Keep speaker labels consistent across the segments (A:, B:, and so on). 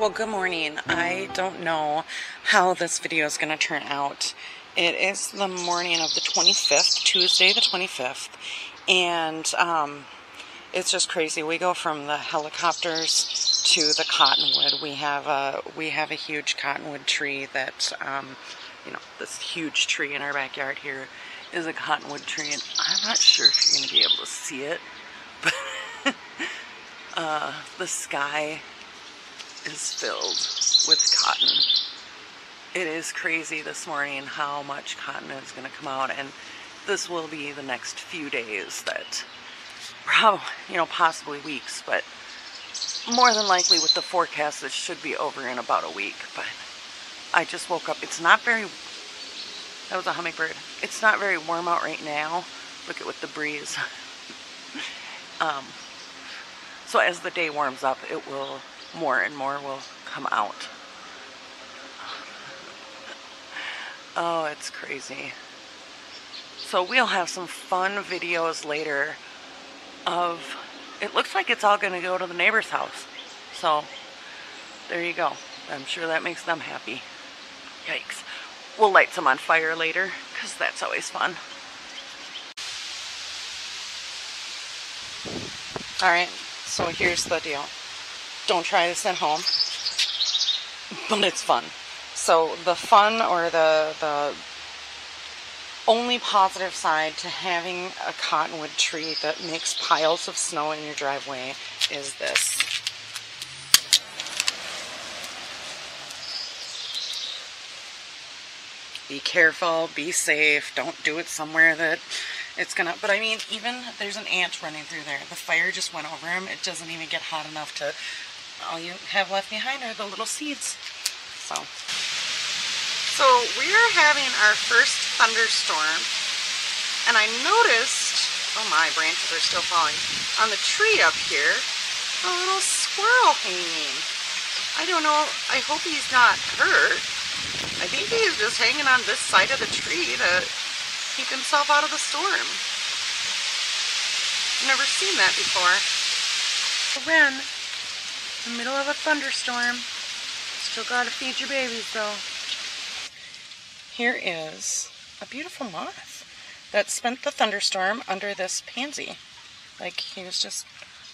A: well, good morning. I don't know how this video is going to turn out. It is the morning of the 25th, Tuesday the 25th, and it's just crazy. We go from the helicopters to the cottonwood. We have a huge cottonwood tree that, this huge tree in our backyard here is a cottonwood tree, and I'm not sure if you're going to be able to see it, but the sky is filled with cotton. It is crazy this morning how much cotton is going to come out, and this will be the next few days that possibly weeks, but more than likely with the forecast it should be over in about a week. But I just woke up. It's not very, that was a hummingbird. It's not very warm out right now. Look at with the breeze. So as the day warms up, it will, more and more will come out. Oh, it's crazy. So we'll have some fun videos later of, it looks like it's all going to go to the neighbor's house. So there you go. I'm sure that makes them happy. Yikes. We'll light some on fire later, because that's always fun. Alright, so here's the deal. Don't try this at home, but it's fun. So the fun, or the only positive side to having a cottonwood tree that makes piles of snow in your driveway is this. Be careful, be safe, don't do it somewhere that it's gonna, but I mean, even there's an ant running through there. The fire just went over him. It doesn't even get hot enough to, all you have left behind are the little seeds. So we are having our first thunderstorm, and I noticed, oh my, branches are still falling, on the tree up here, a little squirrel hanging. I don't know, I hope he's not hurt. I think he's just hanging on this side of the tree to keep himself out of the storm. I've never seen that before. A wren, in the middle of a thunderstorm. Still gotta feed your babies though. Here is a beautiful moth that spent the thunderstorm under this pansy. Like, he was just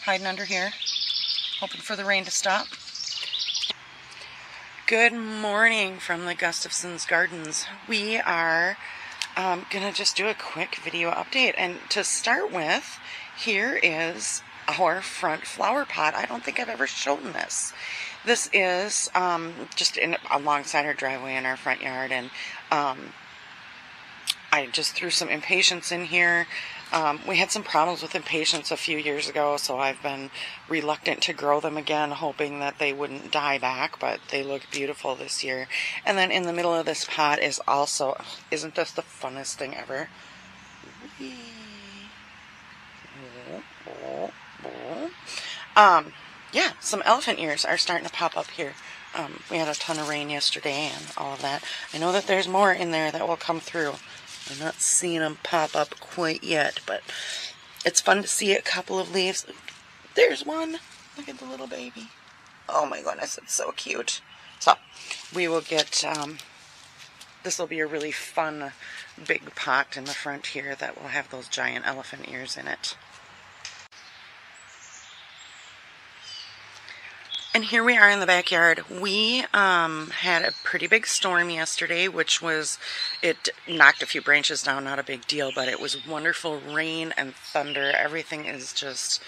A: hiding under here, hoping for the rain to stop. Good morning from the Gustafson's Gardens. We are gonna just do a quick video update, and to start with, here is our front flower pot. I don't think I've ever shown this. This is just alongside our driveway in our front yard, and I just threw some impatiens in here. We had some problems with impatiens a few years ago, so I've been reluctant to grow them again, hoping that they wouldn't die back, but they look beautiful this year. And then in the middle of this pot is also, isn't this the funnest thing ever? Yeah, some elephant ears are starting to pop up here. We had a ton of rain yesterday and all of that. I know that there's more in there that will come through. I'm not seeing them pop up quite yet, but it's fun to see a couple of leaves. There's one. Look at the little baby. Oh my goodness, it's so cute. So we will get, this will be a really fun big pot in the front here that will have those giant elephant ears in it. And here we are in the backyard. We had a pretty big storm yesterday, which was, it knocked a few branches down, not a big deal, but it was wonderful rain and thunder. Everything is just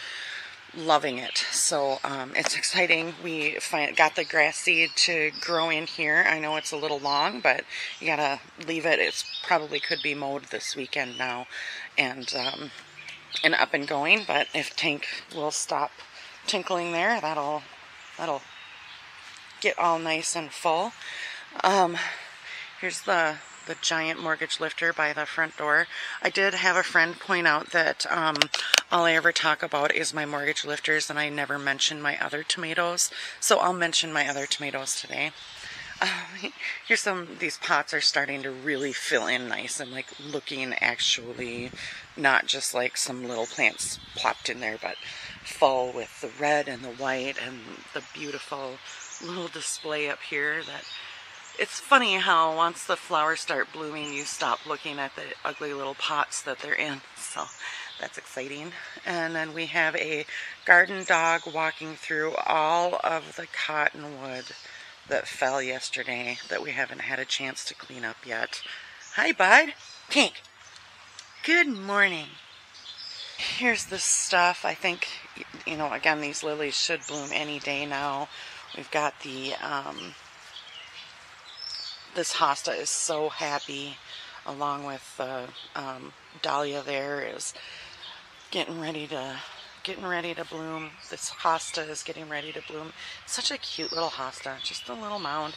A: loving it. So it's exciting. We got the grass seed to grow in here. I know it's a little long, but you gotta leave it. It's probably could be mowed this weekend now and up and going, but if Tank will stop tinkling there, that'll get all nice and full. Here's the giant mortgage lifter by the front door. I did have a friend point out that all I ever talk about is my mortgage lifters, and I never mention my other tomatoes. So I'll mention my other tomatoes today. Here's these pots are starting to really fill in nice and like looking actually not just like some little plants plopped in there, but full with the red and the white and the beautiful little display up here that it's funny how once the flowers start blooming, you stop looking at the ugly little pots that they're in. So that's exciting. And then we have a garden dog walking through all of the cottonwood that fell yesterday that we haven't had a chance to clean up yet. Hi, bud. Pink. Good morning. Here's the stuff. I think, you know, again, these lilies should bloom any day now. We've got the, this hosta is so happy, along with the dahlia there is getting ready to bloom. This hosta is getting ready to bloom. It's such a cute little hosta, just a little mound.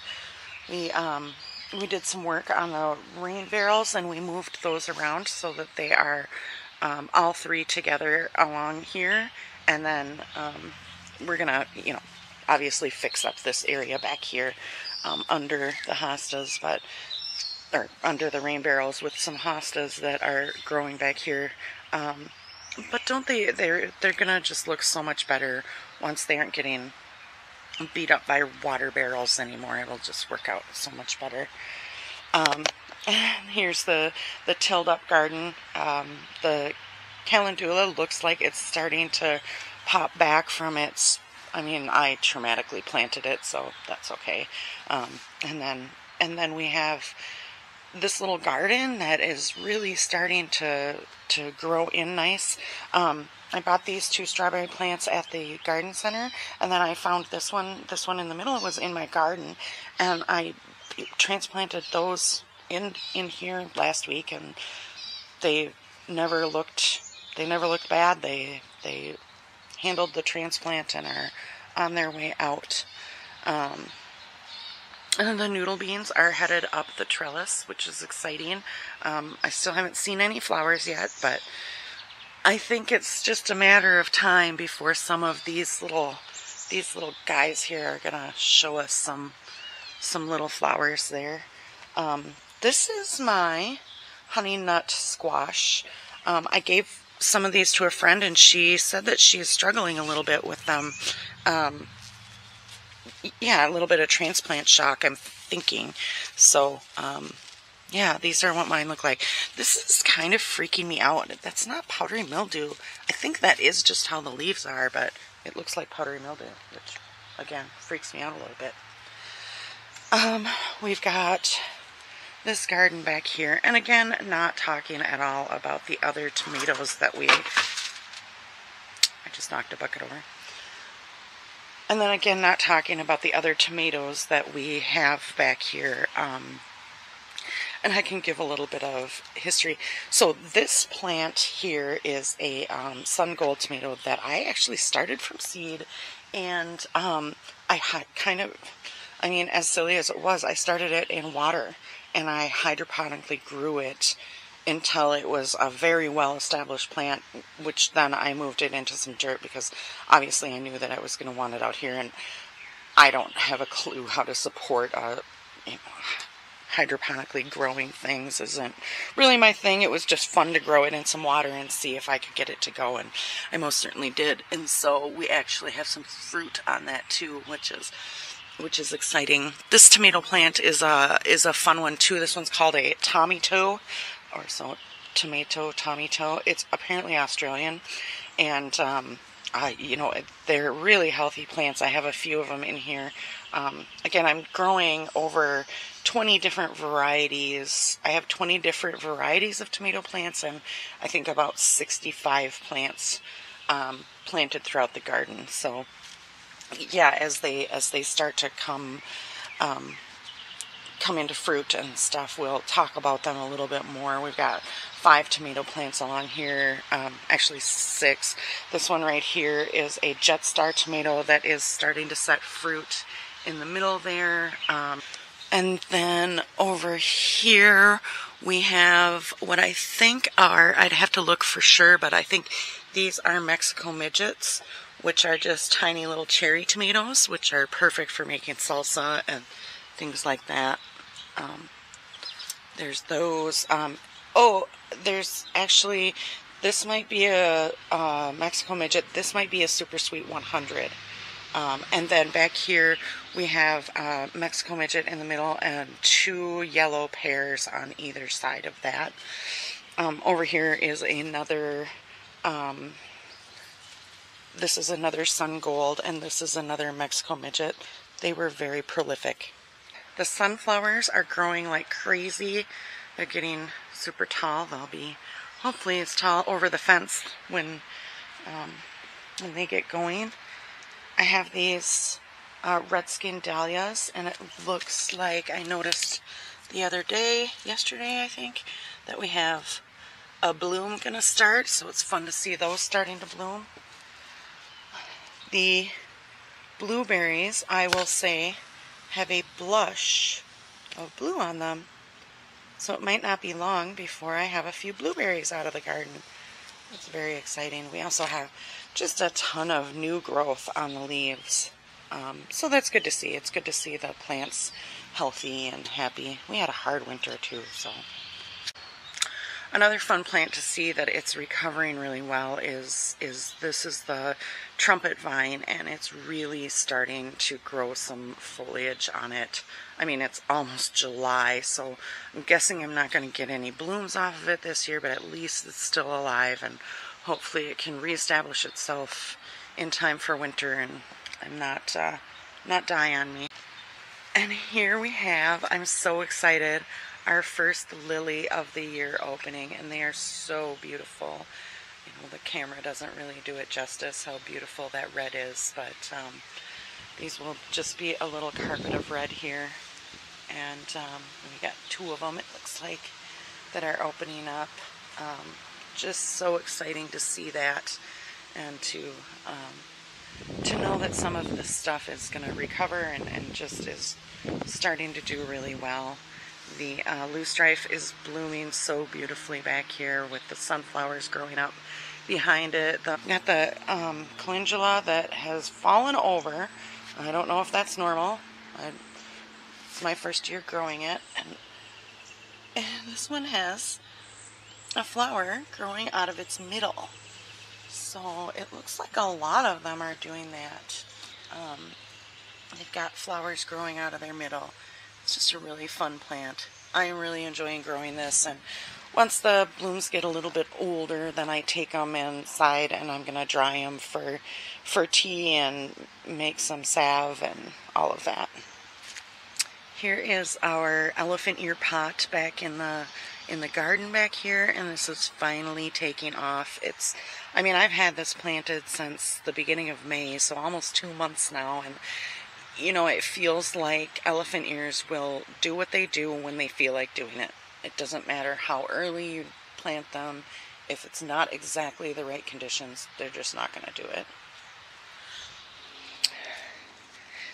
A: We did some work on the rain barrels and we moved those around so that they are all three together along here, and then we're gonna, you know, obviously fix up this area back here under the hostas, or under the rain barrels with some hostas that are growing back here. But don't they're gonna just look so much better once they aren't getting beat up by water barrels anymore. It'll just work out so much better. Here's the tilled up garden. The calendula looks like it's starting to pop back from its, I mean, I traumatically planted it, so that's okay. And then we have this little garden that is really starting to grow in nice. I bought these 2 strawberry plants at the garden center, and then I found this one in the middle. It was in my garden, and I transplanted those in here last week, and they never looked bad. They handled the transplant and are on their way out. And the noodle beans are headed up the trellis, which is exciting. I still haven't seen any flowers yet, but I think it's just a matter of time before some of these little guys here are gonna show us some little flowers there. This is my honey nut squash. I gave some of these to a friend, and she said that she is struggling a little bit with them. Yeah, a little bit of transplant shock, I'm thinking. So, yeah, these are what mine look like. This is kind of freaking me out. That's not powdery mildew. I think that is just how the leaves are, but it looks like powdery mildew, which, again, freaks me out a little bit. We've got this garden back here, and again, not talking at all about the other tomatoes that I just knocked a bucket over. And then again, not talking about the other tomatoes that we have back here. And I can give a little bit of history. So this plant here is a sun gold tomato that I actually started from seed, and I had I mean, as silly as it was, I started it in water, and I hydroponically grew it until it was a very well-established plant, which then I moved it into some dirt because obviously I knew that I was going to want it out here, and I don't have a clue how to support hydroponically growing things. Isn't really my thing. It was just fun to grow it in some water and see if I could get it to go, and I most certainly did. And so we actually have some fruit on that too, which is exciting. This tomato plant is a fun one too. This one's called a Tommy-toe, or so tomato Tommy-toe. It's apparently Australian, and you know, they're really healthy plants. I have a few of them in here. Again, I'm growing over 20 different varieties. I have 20 different varieties of tomato plants, and I think about 65 plants planted throughout the garden. So yeah, as they start to come into fruit and stuff, we'll talk about them a little bit more. We've got 5 tomato plants along here, actually 6. This one right here is a Jetstar tomato that is starting to set fruit in the middle there. And then over here we have what I think are, I'd have to look for sure, but I think these are Mexico midgets, which are just tiny little cherry tomatoes, which are perfect for making salsa and things like that. There's those. Oh, there's actually, this might be a Mexico midget. This might be a Super Sweet 100. And then back here we have Mexico midget in the middle and 2 yellow pears on either side of that. Over here is another, this is another sun gold, and this is another Mexico midget. They were very prolific. The sunflowers are growing like crazy. They're getting super tall. They'll be hopefully as tall over the fence when they get going. I have these Redskin dahlias, and it looks like I noticed the other day, yesterday I think, that we have a bloom gonna start, so it's fun to see those starting to bloom. The blueberries, I will say, have a blush of blue on them, so it might not be long before I have a few blueberries out of the garden. It's very exciting. We also have just a ton of new growth on the leaves. So that's good to see. It's good to see the plants healthy and happy. We had a hard winter too, so. Another fun plant to see that it's recovering really well is this is the trumpet vine, and it's really starting to grow some foliage on it. I mean, it's almost July, so I'm guessing I'm not going to get any blooms off of it this year, but at least it's still alive, and hopefully it can reestablish itself in time for winter and not die on me. And here we have, I'm so excited, our first lily of the year opening, and they are so beautiful. You know, the camera doesn't really do it justice how beautiful that red is, but these will just be a little carpet of red here. And we got 2 of them, it looks like, that are opening up. Just so exciting to see that, and to know that some of this stuff is going to recover and just is starting to do really well. The loosestrife is blooming so beautifully back here with the sunflowers growing up behind it. Got the calendula that has fallen over. I don't know if that's normal. It's my first year growing it. And this one has a flower growing out of its middle. So it looks like a lot of them are doing that. They've got flowers growing out of their middle. It's just a really fun plant. I'm really enjoying growing this, and once the blooms get a little bit older, then I take them inside and I'm going to dry them for tea and make some salve and all of that. Here is our elephant ear pot back in the garden back here, and this is finally taking off. I mean, I've had this planted since the beginning of May, so almost 2 months now, and you know, it feels like elephant ears will do what they do when they feel like doing it. It doesn't matter how early you plant them. If it's not exactly the right conditions, they're just not going to do it.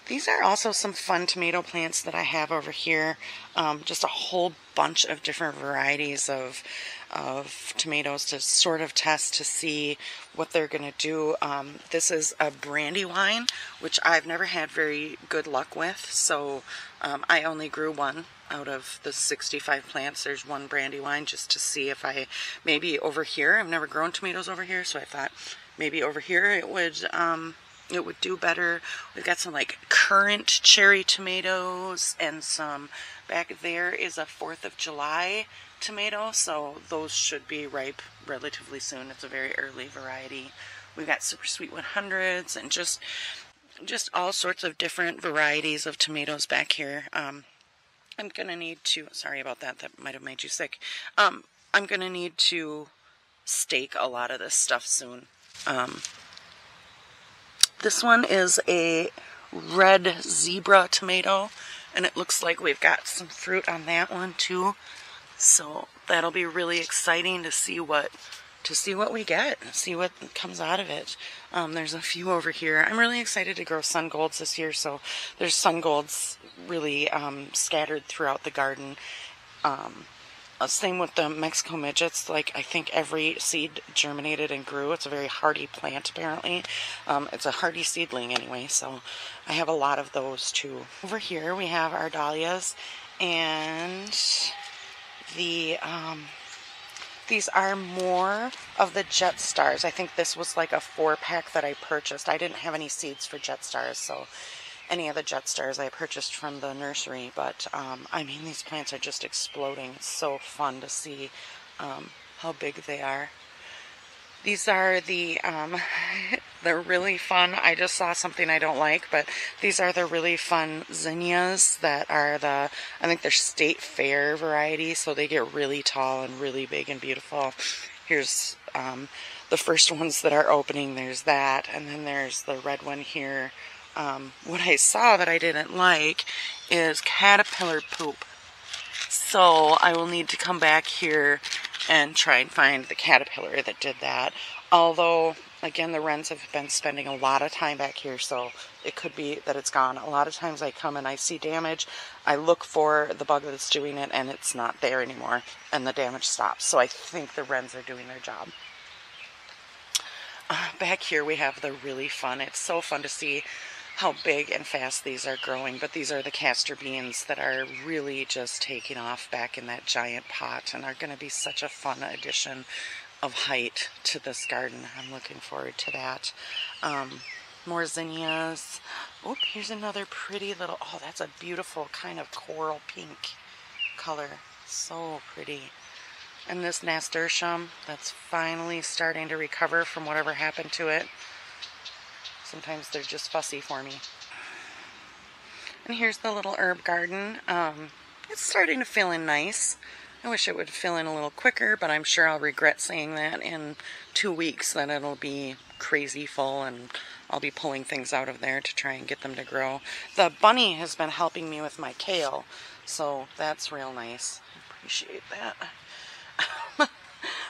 A: These are also some fun tomato plants that I have over here. Just a whole bunch of different varieties of tomatoes to sort of test to see what they're going to do. This is a Brandywine, which I've never had very good luck with, so I only grew one out of the 65 plants. There's one Brandywine, just to see if maybe over here, I've never grown tomatoes over here, so I thought maybe over here it would do better. We've got some like currant cherry tomatoes, and some back there is a 4th of July tomato, so those should be ripe relatively soon. It's a very early variety. We've got super sweet 100s and just all sorts of different varieties of tomatoes back here. I'm gonna need to, sorry about that, that might have made you sick. I'm gonna need to stake a lot of this stuff soon. This one is a red zebra tomato, and it looks like we've got some fruit on that one too. So that'll be really exciting to see what we get, see what comes out of it. There's a few over here. I'm really excited to grow sun golds this year, so there's sun golds really scattered throughout the garden. Same with the Mexico midgets. Like, I think every seed germinated and grew. It's a very hardy plant, apparently. It's a hardy seedling anyway, so I have a lot of those too. Over here we have our dahlias and the These are more of the Jet Stars. I think this was like a 4-pack that I purchased. I didn't have any seeds for Jet Stars, so any of the Jet Stars I purchased from the nursery. But, I mean, these plants are just exploding. It's so fun to see how big they are. These are the, they're really fun. I just saw something I don't like, but these are the really fun zinnias that are the, I think they're State Fair variety, so they get really tall and really big and beautiful. Here's the first ones that are opening. There's that, and then there's the red one here. What I saw that I didn't like is caterpillar poop. So I will need to come back here and try and find the caterpillar that did that. Although, again, the wrens have been spending a lot of time back here, so it could be that it's gone. A lot of times I come and I see damage, I look for the bug that's doing it, and it's not there anymore, and the damage stops. So I think the wrens are doing their job. Back here we have the really fun, it's so fun to see how big and fast these are growing, but these are the castor beans that are really just taking off back in that giant pot and are going to be such a fun addition of height to this garden. I'm looking forward to that. More zinnias. Oh, here's another pretty little, oh, that's a beautiful kind of coral pink color. So pretty. And this nasturtium that's finally starting to recover from whatever happened to it. Sometimes they're just fussy for me. And here's the little herb garden. It's starting to fill in nice. I wish it would fill in a little quicker, but I'm sure I'll regret saying that in 2 weeks, that it'll be crazy full and I'll be pulling things out of there to try and get them to grow. The bunny has been helping me with my kale, so that's real nice. I appreciate that.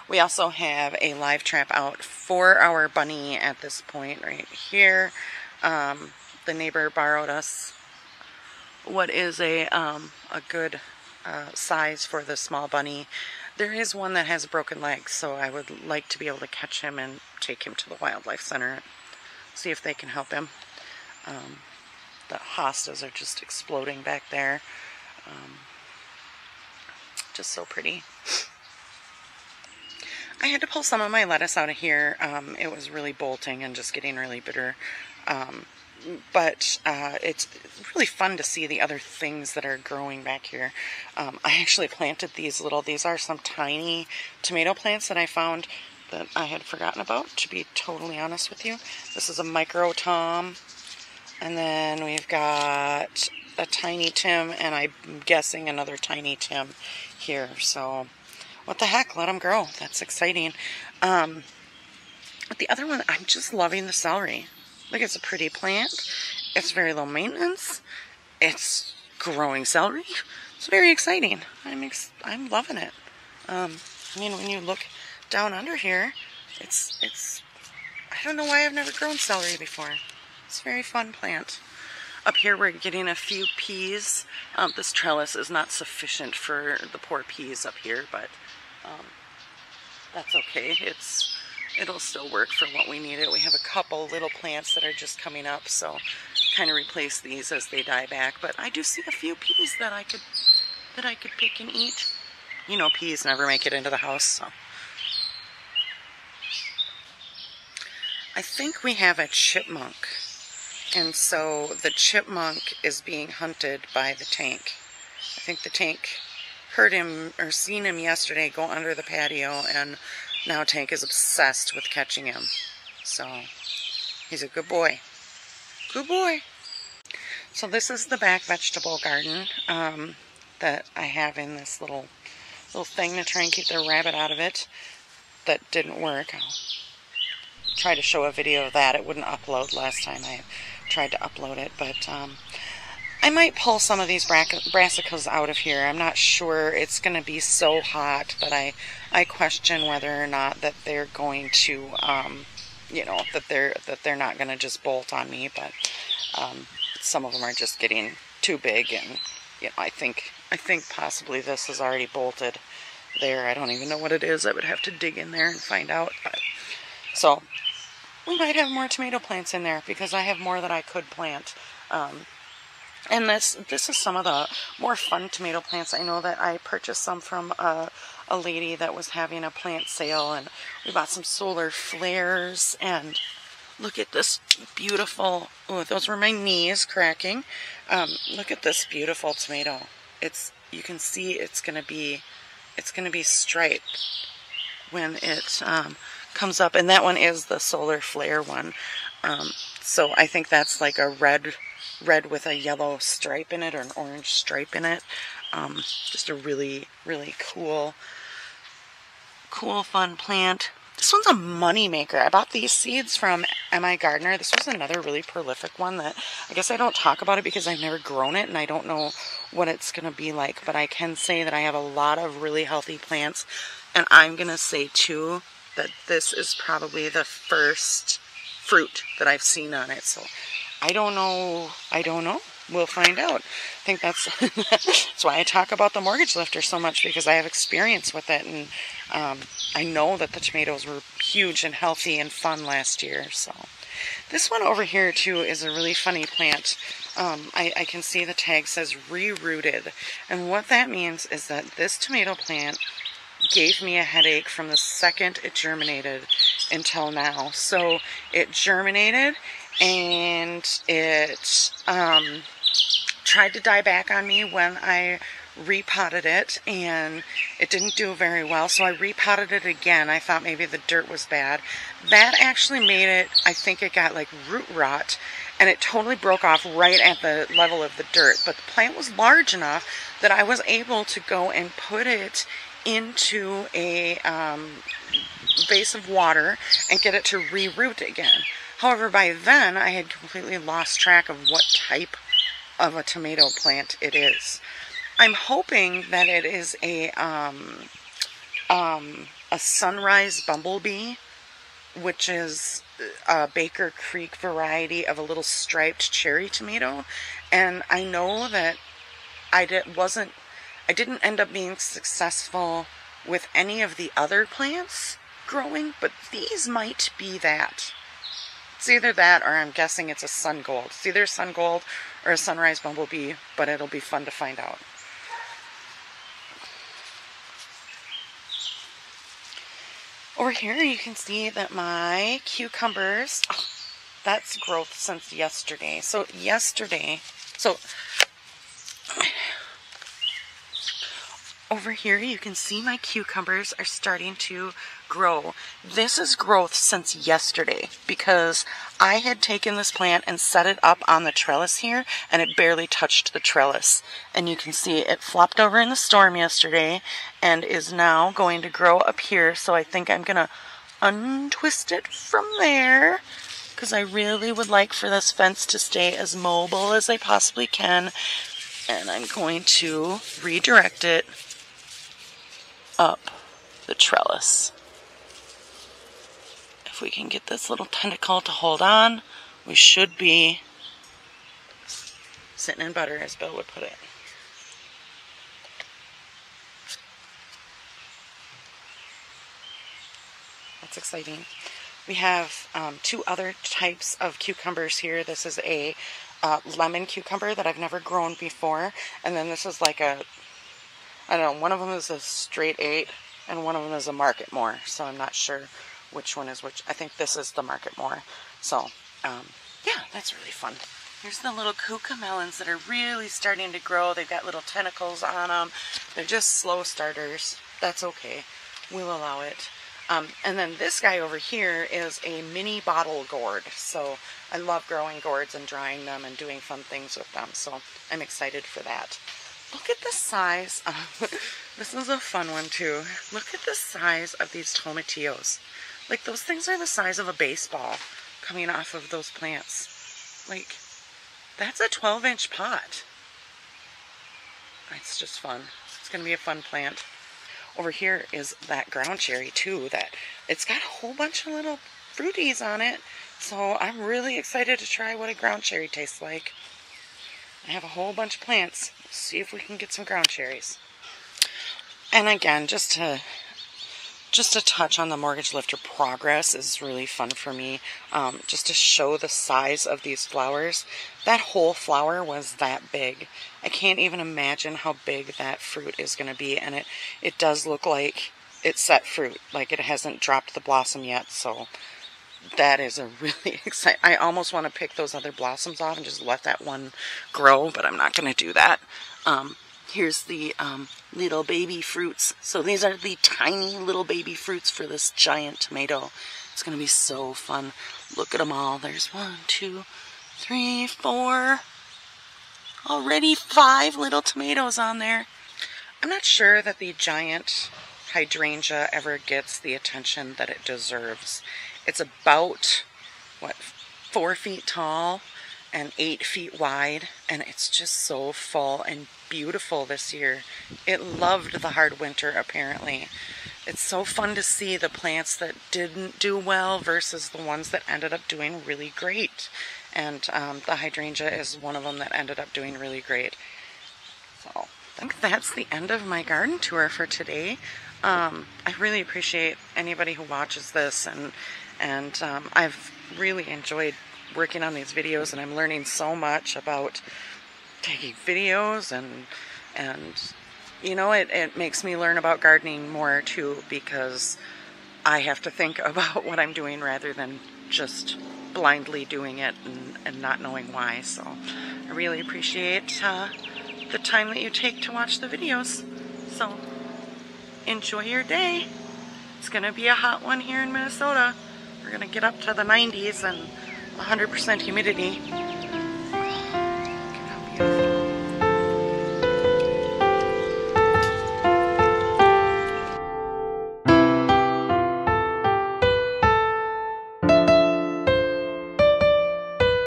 A: We also have a live trap out for our bunny at this point right here. The neighbor borrowed us what is a good size for the small bunny. There is one that has broken legs, so I would like to be able to catch him and take him to the wildlife center, see if they can help him. The hostas are just exploding back there. Just so pretty. I had to pull some of my lettuce out of here. It was really bolting and just getting really bitter. But it's really fun to see the other things that are growing back here. I actually planted these are some tiny tomato plants that I found that I had forgotten about, to be totally honest with you. This is a micro tom, and then we've got a tiny Tim, and I'm guessing another tiny Tim here. So what the heck, let them grow. That's exciting. The other one, I'm just loving the celery. Look, it's a pretty plant. It's very low maintenance. It's growing celery. It's very exciting. I'm loving it. I mean, when you look down under here, it's I don't know why I've never grown celery before. It's a very fun plant. Up here we're getting a few peas. This trellis is not sufficient for the poor peas up here, but that's okay. It'll still work for what we need it. We have a couple little plants that are just coming up, so kind of replace these as they die back. But I do see a few peas that I could pick and eat. You know, peas never make it into the house, so. I think we have a chipmunk, and so the chipmunk is being hunted by the tank. I think the tank heard him or seen him yesterday go under the patio, and now Tank is obsessed with catching him. So he's a good boy. Good boy. So this is the back vegetable garden that I have in this little thing to try and keep the rabbit out of it. That didn't work. I'll try to show a video of that. It wouldn't upload last time I tried to upload it, but I might pull some of these brassicas out of here. I'm not sure. It's going to be so hot, but I question whether or not that they're going to, you know, that they're not going to just bolt on me. But some of them are just getting too big, and you know, I think possibly this is already bolted there. I don't even know what it is. I would have to dig in there and find out. But so we might have more tomato plants in there because I have more that I could plant. And this is some of the more fun tomato plants. I know that I purchased some from a a lady that was having a plant sale, and we bought some solar flares. And look at this beautiful, oh, those were my knees cracking. Look at this beautiful tomato. You can see it's gonna be striped when it comes up, and that one is the solar flare one. So I think that's like a red with a yellow stripe in it, or an orange stripe in it. Just a really, really cool, fun plant. This one's a money maker. I bought these seeds from M.I. Gardener. This was another really prolific one that I guess I don't talk about it because I've never grown it and I don't know what it's going to be like. But I can say that I have a lot of really healthy plants. And I'm going to say too that this is probably the first fruit that I've seen on it. So I don't know. We'll find out. I think that's why I talk about the Mortgage Lifter so much, because I have experience with it, and I know that the tomatoes were huge and healthy and fun last year. So this one over here too is a really funny plant. I can see the tag says rerooted, and what that means is that this tomato plant gave me a headache from the second it germinated until now. So it germinated and it tried to die back on me when I repotted it, and it didn't do very well, so I repotted it again. I thought maybe the dirt was bad. That actually made it, I think it got like root rot, and it totally broke off right at the level of the dirt. But the plant was large enough that I was able to go and put it into a vase of water and get it to reroot again. However, by then I had completely lost track of what type of a tomato plant it is. I'm hoping that it is a sunrise bumblebee, which is a Baker Creek variety of a little striped cherry tomato. And I know that I didn't end up being successful with any of the other plants growing, but these might be that. It's either that, or I'm guessing it's a sun gold. It's either a sun gold or a sunrise bumblebee, but it'll be fun to find out. Over here you can see that my cucumbers, that's growth since yesterday. So over here you can see my cucumbers are starting to grow. This is growth since yesterday, because I had taken this plant and set it up on the trellis here, and it barely touched the trellis. And you can see it flopped over in the storm yesterday and is now going to grow up here. So I think I'm gonna untwist it from there, because I really would like for this fence to stay as mobile as I possibly can. And I'm going to redirect it up the trellis. If we can get this little tentacle to hold on, we should be sitting in butter, as Bill would put it. That's exciting. We have two other types of cucumbers here. This is a lemon cucumber that I've never grown before, and then this is like a, I don't know, one of them is a straight 8 and one of them is a Market More, so I'm not sure which one is which. I think this is the Market More. So yeah, that's really fun. Here's the little cucamelons that are really starting to grow. They've got little tentacles on them. They're just slow starters. That's okay. We'll allow it. And then this guy over here is a mini bottle gourd. So I love growing gourds and drying them and doing fun things with them. So I'm excited for that. Look at the size. This is a fun one too. Look at the size of these tomatillos. Like, those things are the size of a baseball coming off of those plants. Like, that's a 12-inch pot. It's just fun. It's going to be a fun plant. Over here is that ground cherry too, that it's got a whole bunch of little fruities on it. So I'm really excited to try what a ground cherry tastes like. I have a whole bunch of plants. Let's see if we can get some ground cherries. And again, just to Just a touch on the Mortgage Lifter progress is really fun for me, just to show the size of these flowers. That whole flower was that big. I can't even imagine how big that fruit is going to be, and it does look like it's set fruit, like it hasn't dropped the blossom yet, so that is a really exciting. I almost want to pick those other blossoms off and just let that one grow, but I'm not going to do that. Here's the little baby fruits. So these are the tiny little baby fruits for this giant tomato. It's going to be so fun. Look at them all. There's 1, 2, 3, 4. Already 5 little tomatoes on there. I'm not sure that the giant hydrangea ever gets the attention that it deserves. It's about, what, 4 feet tall and 8 feet wide, and it's just so full and beautiful this year. It loved the hard winter, apparently. It's so fun to see the plants that didn't do well versus the ones that ended up doing really great. And the hydrangea is one of them that ended up doing really great. So I think that's the end of my garden tour for today. I really appreciate anybody who watches this, and I've really enjoyed working on these videos, and I'm learning so much about taking videos, and you know, it makes me learn about gardening more too, because I have to think about what I'm doing rather than just blindly doing it and not knowing why. So I really appreciate the time that you take to watch the videos. So enjoy your day. It's gonna be a hot one here in Minnesota. We're gonna get up to the 90s and 100% humidity.